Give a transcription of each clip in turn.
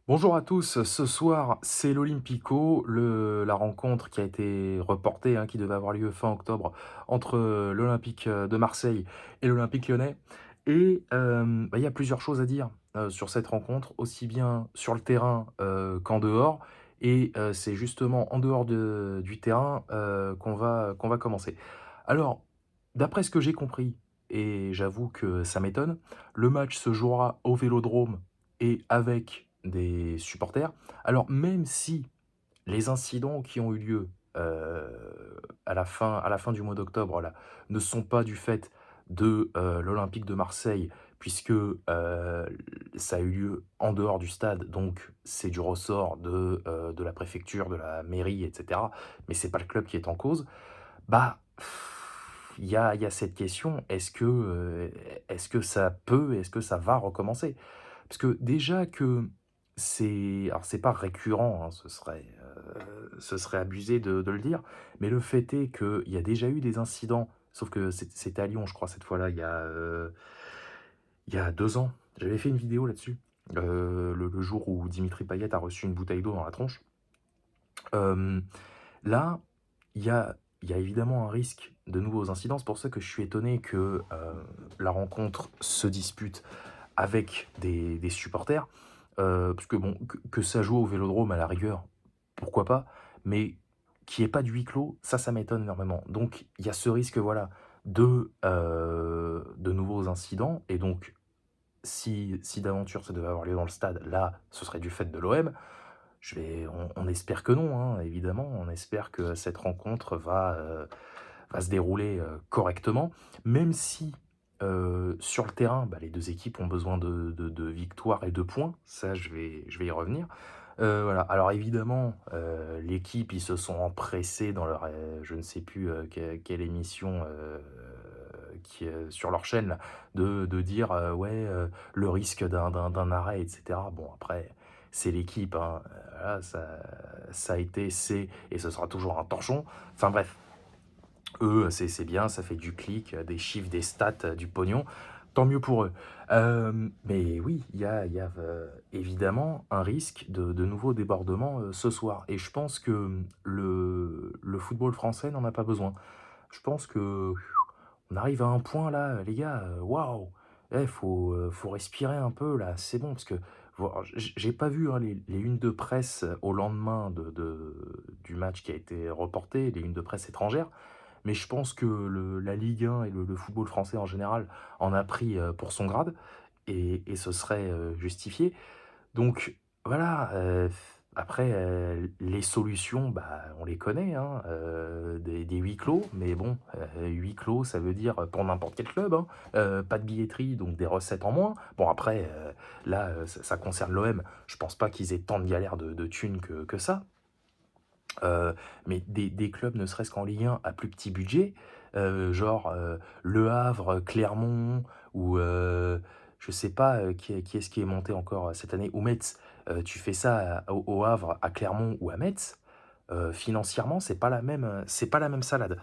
Bonjour à tous, ce soir c'est l'Olympico, la rencontre qui a été reportée, hein, qui devait avoir lieu fin octobre entre l'Olympique de Marseille et l'Olympique lyonnais. Et il y a plusieurs choses à dire sur cette rencontre, aussi bien sur le terrain qu'en dehors. Et c'est justement en dehors du terrain qu'on va commencer. Alors, d'après ce que j'ai compris, et j'avoue que ça m'étonne, le match se jouera au Vélodrome et avec des supporters. Alors même si les incidents qui ont eu lieu, à la fin du mois d'octobre là, ne sont pas du fait de, l'Olympique de Marseille puisque, ça a eu lieu en dehors du stade, donc c'est du ressort de la préfecture, de la mairie et cetera, mais c'est pas le club qui est en cause. Bah, il y a cette question, est-ce que ça peut, est-ce que ça va recommencer? Parce que déjà que c'est pas récurrent, hein, ce serait abusé de le dire, mais le fait est qu'il y a déjà eu des incidents, sauf que c'était à Lyon, je crois, cette fois-là, il y a 2 ans. J'avais fait une vidéo là-dessus, le jour où Dimitri Payet a reçu une bouteille d'eau dans la tronche. Hem, Là, il y a évidemment un risque de nouveaux incidents. C'est pour ça que je suis étonné que, la rencontre se dispute avec des supporters, parce que bon, que ça joue au Vélodrome à la rigueur, pourquoi pas, mais qu'il y ait pas de huis clos, ça m'étonne énormément. Donc il y a ce risque, voilà, de nouveaux incidents et donc si d'aventure ça devait avoir lieu dans le stade, là, ce serait du fait de l'OM. On espère que non, hein, évidemment, on espère que cette rencontre va se dérouler, correctement, même si, sur le terrain, bah, les 2 équipes ont besoin de victoires et de points, ça je vais y revenir. Voilà, alors évidemment, l'équipe, ils se sont empressés dans leur, je ne sais plus, quelle émission, sur leur chaîne là, de dire, «Ouais, le risque d'un arrêt» et cetera. Bon après, c'est l'équipe, hein, voilà, ça a été, c'est et ce sera toujours un torchon. Enfin bref, eux, c'est bien, ça fait du clic, des chiffres, des stats, du pognon, tant mieux pour eux. Mais oui, il y a évidemment un risque de nouveaux débordements, ce soir et je pense que, le football français n'en a pas besoin. Je pense que on arrive à un point là, les gars, waouh! Faut respirer un peu là, c'est bon parce que voi j'ai pas vu, hein, les unes de presse au lendemain du match qui a été reporté, les unes de presse étrangères. Mais je pense que la Ligue 1 et le football français en général en a pris, pour son grade et ce serait, justifié. Donc voilà, après, les solutions, bah, on les connaît, hein, des huis clos, mais bon, huis clos, ça veut dire, pour n'importe quel club, hein, pas de billetterie, donc des recettes en moins. Bon après, là, ça concerne l'OM, je pense pas qu'ils aient tant de galères de thunes que ça. Mais des clubs, ne serait-ce qu'en Ligue 1 à plus petit budget, genre, Le Havre, Clermont ou, je sais pas, qui est-ce qui est monté encore, cette année? Ou Metz. Tu fais ça au Havre, à Clermont ou à Metz, financièrement, c'est pas la même salade.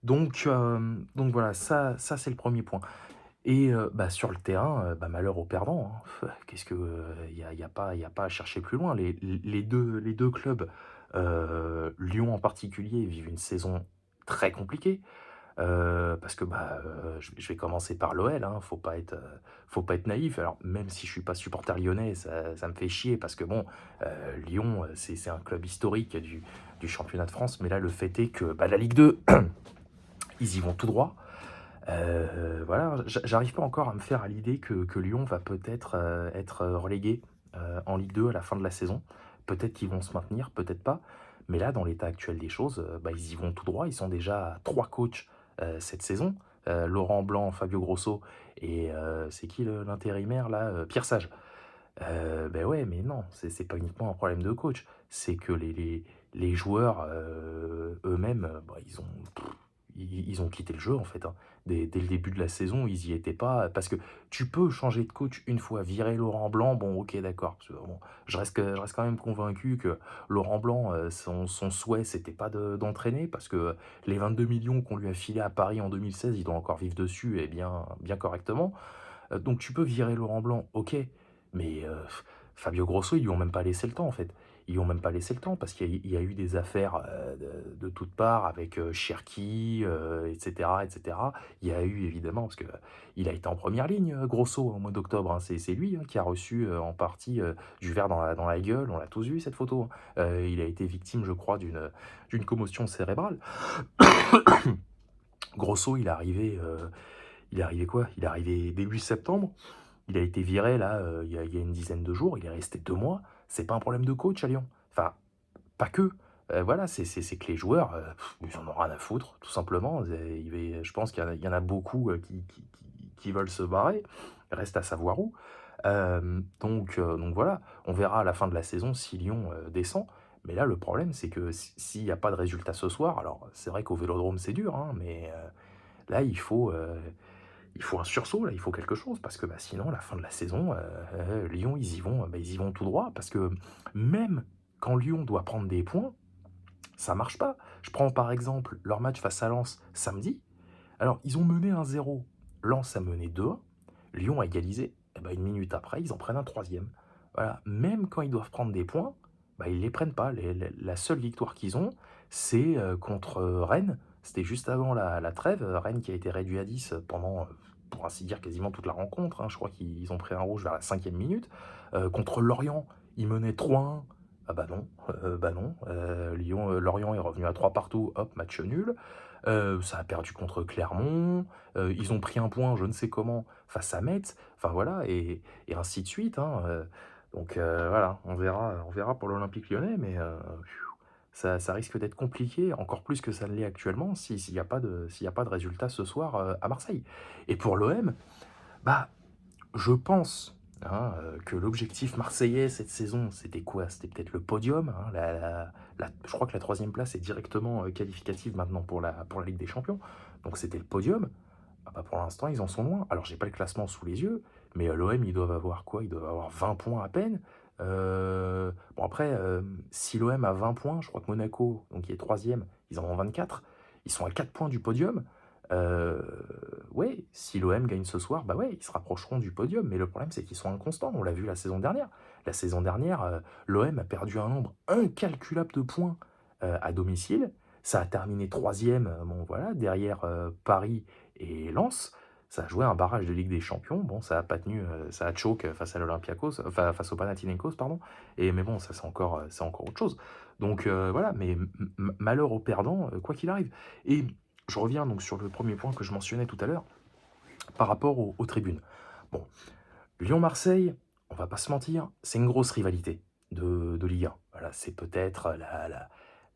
Donc voilà, ça c'est le premier point et bah, sur le terrain, bah, malheur aux perdants, hein. Qu'est-ce que, il y a pas à chercher plus loin. Les deux clubs, Lyon en particulier, vivent une saison très compliquée, parce que, bah, je vais commencer par l'OL, hein, faut pas être naïf. Alors même si je suis pas supporter lyonnais, ça me fait chier parce que bon, Lyon, c'est un club historique du championnat de France, mais là, le fait est que, bah, la Ligue 2, ils y vont tout droit. Voilà, j'arrive pas encore à me faire à l'idée que Lyon va peut-être, être relégué, en Ligue 2 à la fin de la saison. Peut-être qu'ils vont se maintenir, peut-être pas. Mais là, dans l'état actuel des choses, bah, ils y vont tout droit. Ils sont déjà à 3 coachs, cette saison. Laurent Blanc, Fabio Grosso et c'est qui l'intérimaire là? Pierre Sage. Ouais, mais non, c'est pas uniquement un problème de coach. C'est que les joueurs, eux-mêmes, bah, ils ont quitté le jeu, en fait, hein. Dès le début de la saison, ils y étaient pas, parce que tu peux changer de coach une fois, virer Laurent Blanc, bon, OK, d'accord, parce que bon, je reste quand même convaincu que Laurent Blanc, son souhait, c'était pas d'entraîner parce que les 22 millions qu'on lui a filés à Paris en 2016, il doit encore vivre dessus et bien correctement. Donc tu peux virer Laurent Blanc, OK, mais Fabio Grosso, ils lui ont même pas laissé le temps, en fait. Ils lui ont même pas laissé le temps parce qu'il y a eu des affaires, de toutes parts avec, Cherki, et cetera et cetera. Il y a eu évidemment parce que il a été en première ligne, Grosso, au mois d'octobre, hein. C'est lui, hein, qui a reçu, en partie, du verre dans la gueule. On l'a tous vu cette photo, hein. Il a été victime, je crois, d'une commotion cérébrale. Grosso, il est arrivé quoi? Il est arrivé début septembre. Il a été viré là, il y a une dizaine de jours, il est resté 2 mois. C'est pas un problème de coach à Lyon. Enfin, pas que. Voilà, c'est que les joueurs, ils en ont rien à foutre, tout simplement. Je pense qu'il y en a beaucoup, qui veulent se barrer. Reste à savoir où. Donc voilà, on verra à la fin de la saison si Lyon, descend. Mais là, le problème, c'est que s'il y a pas de résultat ce soir, alors c'est vrai qu'au Vélodrome, c'est dur, hein, mais là, il faut un sursaut, là, il faut quelque chose parce que, bah, sinon, à la fin de la saison, Lyon, ils y vont tout droit parce que même quand Lyon doit prendre des points, ça marche pas. Je prends par exemple leur match face à Lens samedi. Alors, ils ont mené 1-0. Lens a mené 2-1. Lyon a égalisé. Et ben, une minute après, ils en prennent un troisième. Voilà. Même quand ils doivent prendre des points, bah, ils les prennent pas. La seule victoire qu'ils ont, c'est contre Rennes. C'était juste avant la trêve. Rennes qui a été réduit à 10 pendant, pour ainsi dire, quasiment toute la rencontre, hein. Je crois qu'ils ont pris un rouge vers la 5e minute. Contre Lorient, ils menaient 3-1. Ah bah non, bah non. Lorient est revenu à 3 partout, hop, match nul. Ça a perdu contre Clermont. Ils ont pris un point, je ne sais comment, face à Metz. Enfin voilà, et ainsi de suite, hein. Donc voilà, on verra pour l'Olympique Lyonnais, mais ça risque d'être compliqué, encore plus que ça ne l'est actuellement, s'il n'y a pas de résultat ce soir, à Marseille. Et pour l'OM, bah, je pense, hein, que l'objectif marseillais cette saison, c'était quoi? C'était peut-être le podium, hein, je crois que la troisième place est directement, qualificative maintenant pour la Ligue des Champions. Donc c'était le podium. Ah bah, pour l'instant, ils en sont loin. Alors j'ai pas le classement sous les yeux, mais, l'OM, ils doivent avoir quoi? Ils doivent avoir 20 points à peine. Bon après, si l'OM a 20 points, je crois que Monaco, donc qui est troisième, ils en ont 24. Ils sont à 4 points du podium. Heu, ouais, si l'OM gagne ce soir, bah ouais, ils se rapprocheront du podium, mais le problème, c'est qu'ils sont inconstants. On l'a vu la saison dernière. La saison dernière, l'OM a perdu un nombre incalculable de points, à domicile. Ça a terminé troisième, bon voilà, derrière, Paris et Lens. Ça a joué un barrage de Ligue des Champions. Bon, ça a pas tenu, ça a choke face à l'Olympiakos, enfin face au Panathinaikos, pardon. Mais bon, ça c'est encore autre chose. Donc voilà, mais malheur aux perdants, quoi qu'il arrive. Et je reviens donc sur le premier point que je mentionnais tout à l'heure, par rapport aux tribunes. Bon, Lyon-Marseille, on va pas se mentir, c'est une grosse rivalité de Ligue 1. Voilà, c'est peut-être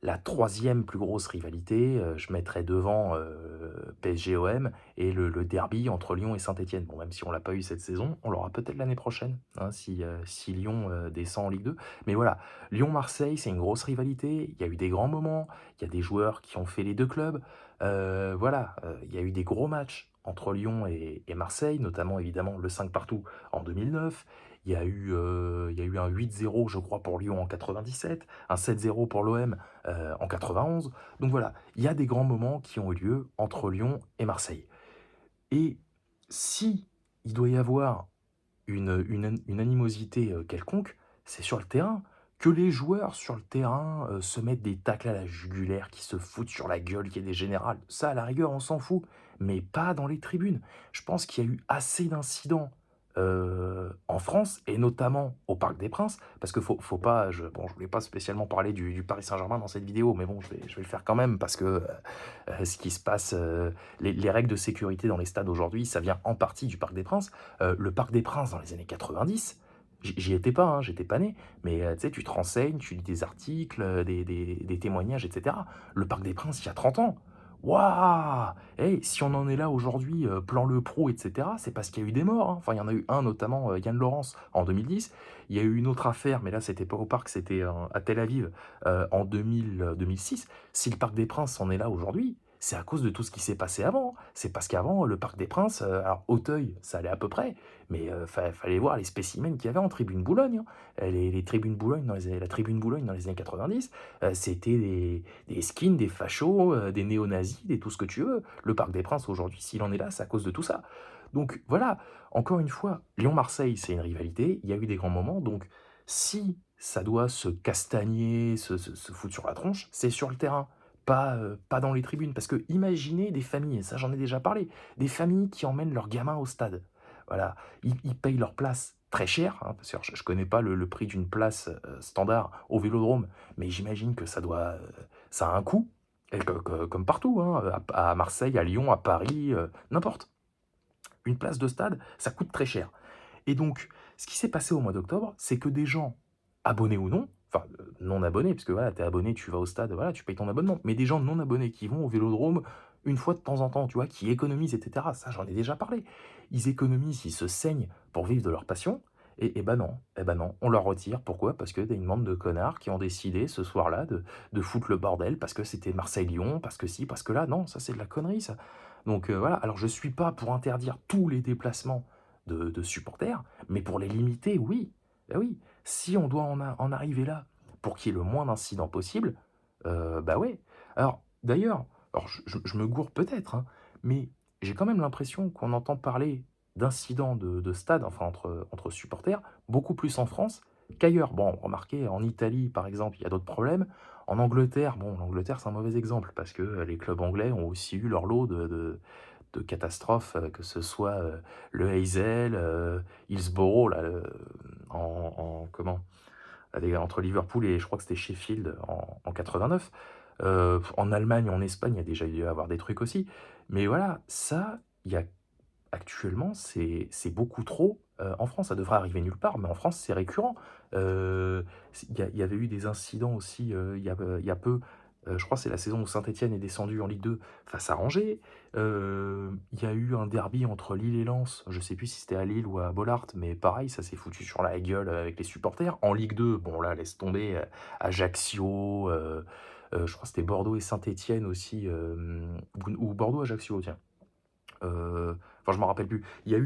la 3e plus grosse rivalité. Je mettrais devant, PSG-OM et le derby entre Lyon et Saint-Étienne. Bon, même si on l'a pas eu cette saison, on l'aura peut-être l'année prochaine, hein, si Lyon, descend en Ligue 2. Mais voilà, Lyon-Marseille, c'est une grosse rivalité. Il y a eu des grands moments, il y a des joueurs qui ont fait les 2 clubs. Voilà, il y a eu des gros matchs entre Lyon et Marseille, notamment évidemment le 5 partout en 2009. Il y a eu un 8-0, je crois, pour Lyon en 97, un 7-0 pour l'OM, en 91. Donc voilà, il y a des grands moments qui ont eu lieu entre Lyon et Marseille. Et si il doit y avoir une animosité, quelconque, c'est sur le terrain. Que les joueurs sur le terrain, se mettent des tacles à la jugulaire, qui se foutent sur la gueule, qu'il y ait des générales, ça à la rigueur on s'en fout, mais pas dans les tribunes. Je pense qu'il y a eu assez d'incidents, en France et notamment au Parc des Princes, parce que faut pas je voulais pas spécialement parler du Paris Saint-Germain dans cette vidéo, mais bon je vais le faire quand même parce que, ce qui se passe, les règles de sécurité dans les stades aujourd'hui, ça vient en partie du Parc des Princes. Le Parc des Princes dans les années 90, j'y étais pas, hein, j'étais pas né, mais tu sais, tu te renseignes, tu lis des articles, des témoignages, et cetera. Le Parc des Princes, il y a 30 ans. Waouh! Hey, si on en est là aujourd'hui, plan Le Pro, et cetera, c'est parce qu'il y a eu des morts, hein. Enfin, il y en a eu un notamment, Yann Laurence en 2010. Il y a eu une autre affaire, mais là, c'était pas au parc, c'était, à Tel Aviv, en 2006. Si le Parc des Princes en est là aujourd'hui, c'est à cause de tout ce qui s'est passé avant. C'est parce qu'avant, le Parc des Princes, alors Auteuil, ça allait à peu près, mais fallait voir les spécimens qu'il y avait en tribune Boulogne, hein. Les tribunes Boulogne la tribune Boulogne dans les années 90, c'était des skins, des fachos, des néo-nazis, des tout ce que tu veux. Le Parc des Princes aujourd'hui, s'il en est là, c'est à cause de tout ça. Donc voilà, encore une fois, Lyon-Marseille, c'est une rivalité, il y a eu des grands moments, donc Si ça doit se castagner, se foutre sur la tronche, c'est sur le terrain, pas dans les tribunes. Parce que imaginez des familles, et ça j'en ai déjà parlé, des familles qui emmènent leurs gamins au stade. Voilà, ils payent leur place très cher, hein, parce que je connais pas le prix d'une place, standard au Vélodrome, mais j'imagine que ça a un coût, et comme partout, hein, à Marseille, à Lyon, à Paris, n'importe. Une place de stade, ça coûte très cher. Et donc, ce qui s'est passé au mois d'octobre, c'est que des gens, abonnés ou non, enfin, non abonnés, parce que voilà, tu es abonné, tu vas au stade, voilà, tu payes ton abonnement, mais des gens non abonnés qui vont au Vélodrome une fois de temps en temps, tu vois, qui économisent, et cetera. Ça, j'en ai déjà parlé. Ils économisent, ils se saignent pour vivre de leur passion, et bah non, on leur retire. Pourquoi? Parce que tu une bande de connards qui ont décidé ce soir-là de foutre le bordel parce que c'était Marseille-Lyon, parce que si, parce que là. Non, ça, c'est de la connerie, ça. Donc, voilà. Alors, je suis pas pour interdire tous les déplacements de supporters, mais pour les limiter, oui. Bah oui, si on doit en arriver là, pour qu'il y ait le moins d'incidents possible, bah ouais. Alors d'ailleurs, alors je me gourre peut-être, hein, mais j'ai quand même l'impression qu'on entend parler d'incidents de stade, enfin entre supporters, beaucoup plus en France qu'ailleurs. Bon, remarquez, en Italie, par exemple, il y a d'autres problèmes. En Angleterre, bon, l'Angleterre, c'est un mauvais exemple parce que, les clubs anglais ont aussi eu leur lot de catastrophes, que ce soit, le Hazel, Hillsborough là, en comment? Avec entre Liverpool et je crois que c'était Sheffield en 89. En Allemagne, en Espagne, il y a déjà dû avoir des trucs aussi. Mais voilà, ça, il y a actuellement, c'est beaucoup trop, en France. Ça devrait arriver nulle part, mais en France, c'est récurrent. Il y avait eu des incidents aussi, il y a peu, je crois que c'est la saison où Saint-Étienne est descendu en Ligue 2 face à Angers. Il y a eu un derby entre Lille et Lens, je sais plus si c'était à Lille ou à Bollaert, mais pareil, ça s'est foutu sur la gueule, avec les supporters. En Ligue 2, bon là, laisse tomber, Ajaccio, je crois que c'était Bordeaux et Saint-Étienne aussi, ou Bordeaux-Ajaccio, tiens. Enfin, je m'en rappelle plus. Il y a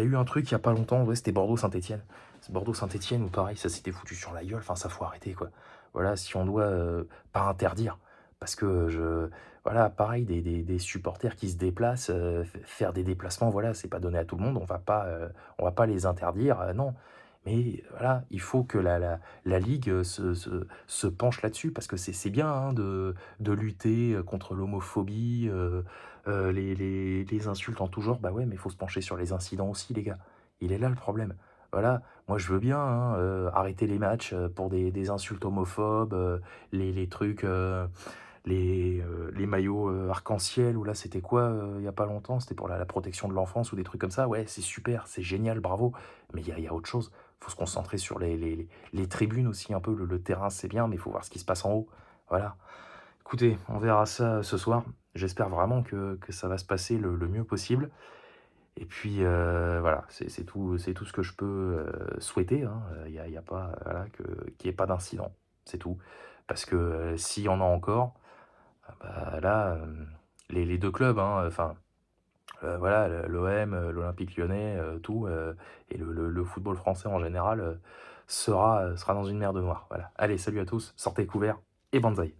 eu un truc il y a pas longtemps, ouais, c'était Bordeaux-Saint-Étienne. C'est Bordeaux-Saint-Étienne où pareil, ça s'était foutu sur la gueule, enfin ça faut arrêter quoi. Voilà, si on doit, pas interdire, parce que voilà, pareil, des supporters qui se déplacent, faire des déplacements, voilà, c'est pas donné à tout le monde, on va pas les interdire, non. Mais voilà, il faut que la ligue, se penche là-dessus parce que c'est bien, hein, de lutter, contre l'homophobie, les insultes en tout genre, bah ouais, mais il faut se pencher sur les incidents aussi, les gars. Il est là le problème. Voilà, moi je veux bien, hein, arrêter les matchs, pour des insultes homophobes, les trucs, les maillots, arc-en-ciel ou là c'était quoi, il y a pas longtemps? C'était pour la protection de l'enfance ou des trucs comme ça. Ouais, c'est super, c'est génial, bravo, mais il y a autre chose. Faut se concentrer sur les tribunes aussi un peu, le terrain c'est bien, mais il faut voir ce qui se passe en haut. Voilà. Écoutez, on verra ça ce soir. J'espère vraiment que ça va se passer le mieux possible. Et puis, voilà, c'est tout ce que je peux, souhaiter, hein. Il y a pas, voilà, qu'il y ait pas d'incident, c'est tout. Parce que, s'il y en a encore, ah bah, là, les 2 clubs, hein, enfin, voilà, l'OM, l'Olympique Lyonnais, tout, et le football français en général, sera dans une mer de noir. Voilà. Allez, salut à tous, sortez couverts et banzai.